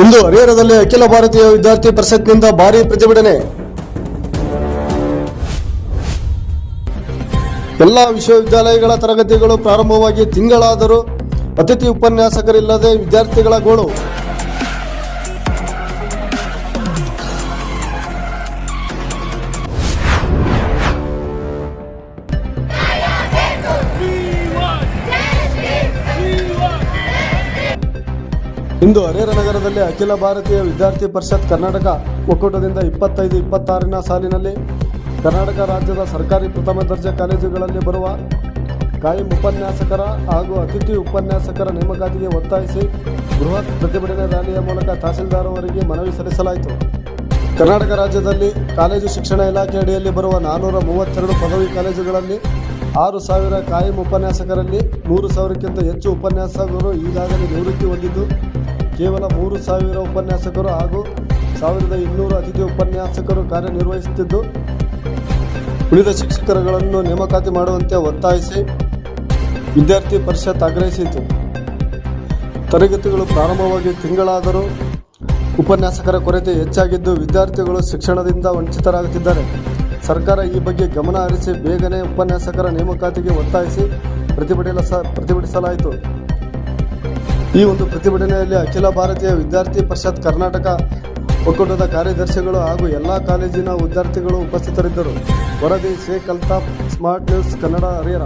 ಇಂದು ಹರಿಹರದಲ್ಲಿ ಅಖಿಲ ಭಾರತೀಯ ವಿದ್ಯಾರ್ಥಿ ಪರಿಷತ್ನಿಂದ ಭಾರೀ ಪ್ರತಿಭಟನೆ. ಎಲ್ಲ ವಿಶ್ವವಿದ್ಯಾಲಯಗಳ ತರಗತಿಗಳು ಪ್ರಾರಂಭವಾಗಿ ತಿಂಗಳಾದರೂ ಅತಿಥಿ ಉಪನ್ಯಾಸಕರಿಲ್ಲದೆ ವಿದ್ಯಾರ್ಥಿಗಳ ಗೋಳು. ಇಂದು ಹರಿಹರ ನಗರದಲ್ಲಿ ಅಖಿಲ ಭಾರತೀಯ ವಿದ್ಯಾರ್ಥಿ ಪರಿಷತ್ ಕರ್ನಾಟಕ ಒಕ್ಕೂಟದಿಂದ 25-26ನೇ ಸಾಲಿನಲ್ಲಿ ಕರ್ನಾಟಕ ರಾಜ್ಯದ ಸರ್ಕಾರಿ ಪ್ರಥಮ ದರ್ಜೆ ಕಾಲೇಜುಗಳಲ್ಲಿ ಬರುವ ಕಾಯಂ ಉಪನ್ಯಾಸಕರ ಹಾಗೂ ಅತಿಥಿ ಉಪನ್ಯಾಸಕರ ನೇಮಕಾತಿಗೆ ಒತ್ತಾಯಿಸಿ ಬೃಹತ್ ಪ್ರತಿಭಟನೆ ರ್ಯಾಲಿಯ ಮೂಲಕ ತಹಸೀಲ್ದಾರ್ ಅವರಿಗೆ ಮನವಿ ಸಲ್ಲಿಸಲಾಯಿತು. ಕರ್ನಾಟಕ ರಾಜ್ಯದಲ್ಲಿ ಕಾಲೇಜು ಶಿಕ್ಷಣ ಇಲಾಖೆ ಅಡಿಯಲ್ಲಿ ಬರುವ 432 ಪದವಿ ಕಾಲೇಜುಗಳಲ್ಲಿ 6,000 ಕಾಯಂ ಉಪನ್ಯಾಸಕರಲ್ಲಿ 3,000ಕ್ಕಿಂತ ಹೆಚ್ಚು ಉಪನ್ಯಾಸಕರು ಈಗಾಗಲೇ ನಿವೃತ್ತಿ ಹೊಂದಿದ್ದು, ಕೇವಲ 3,000 ಉಪನ್ಯಾಸಕರು ಹಾಗೂ 1,200 ಅತಿಥಿ ಉಪನ್ಯಾಸಕರು ಕಾರ್ಯನಿರ್ವಹಿಸುತ್ತಿದ್ದು, ಉಳಿದ ಶಿಕ್ಷಕರುಗಳನ್ನು ನೇಮಕಾತಿ ಮಾಡುವಂತೆ ಒತ್ತಾಯಿಸಿ ವಿದ್ಯಾರ್ಥಿ ಪರಿಷತ್ ಆಗ್ರಹಿಸಿತು. ತರಗತಿಗಳು ಪ್ರಾರಂಭವಾಗಿ ತಿಂಗಳಾದರೂ ಉಪನ್ಯಾಸಕರ ಕೊರತೆ ಹೆಚ್ಚಾಗಿದ್ದು, ವಿದ್ಯಾರ್ಥಿಗಳು ಶಿಕ್ಷಣದಿಂದ ವಂಚಿತರಾಗುತ್ತಿದ್ದಾರೆ. ಸರ್ಕಾರ ಈ ಬಗ್ಗೆ ಗಮನ ಹರಿಸಿ ಬೇಗನೆ ಉಪನ್ಯಾಸಕರ ನೇಮಕಾತಿಗೆ ಒತ್ತಾಯಿಸಿ ಪ್ರತಿಭಟಿಸಲಾಯಿತು. ಈ ಒಂದು ಪ್ರತಿಭಟನೆಯಲ್ಲಿ ಅಖಿಲ ಭಾರತೀಯ ವಿದ್ಯಾರ್ಥಿ ಪರಿಷತ್ ಕರ್ನಾಟಕ ಒಕ್ಕೂಟದ ಕಾರ್ಯದರ್ಶಿಗಳು ಹಾಗೂ ಎಲ್ಲ ಕಾಲೇಜಿನ ವಿದ್ಯಾರ್ಥಿಗಳು ಉಪಸ್ಥಿತರಿದ್ದರು. ವರದಿ ಶೇಖ್ ಅಲ್ತಾಫ್, ಸ್ಮಾರ್ಟ್ ನ್ಯೂಸ್ ಕನ್ನಡ, ಹರಿಹರ.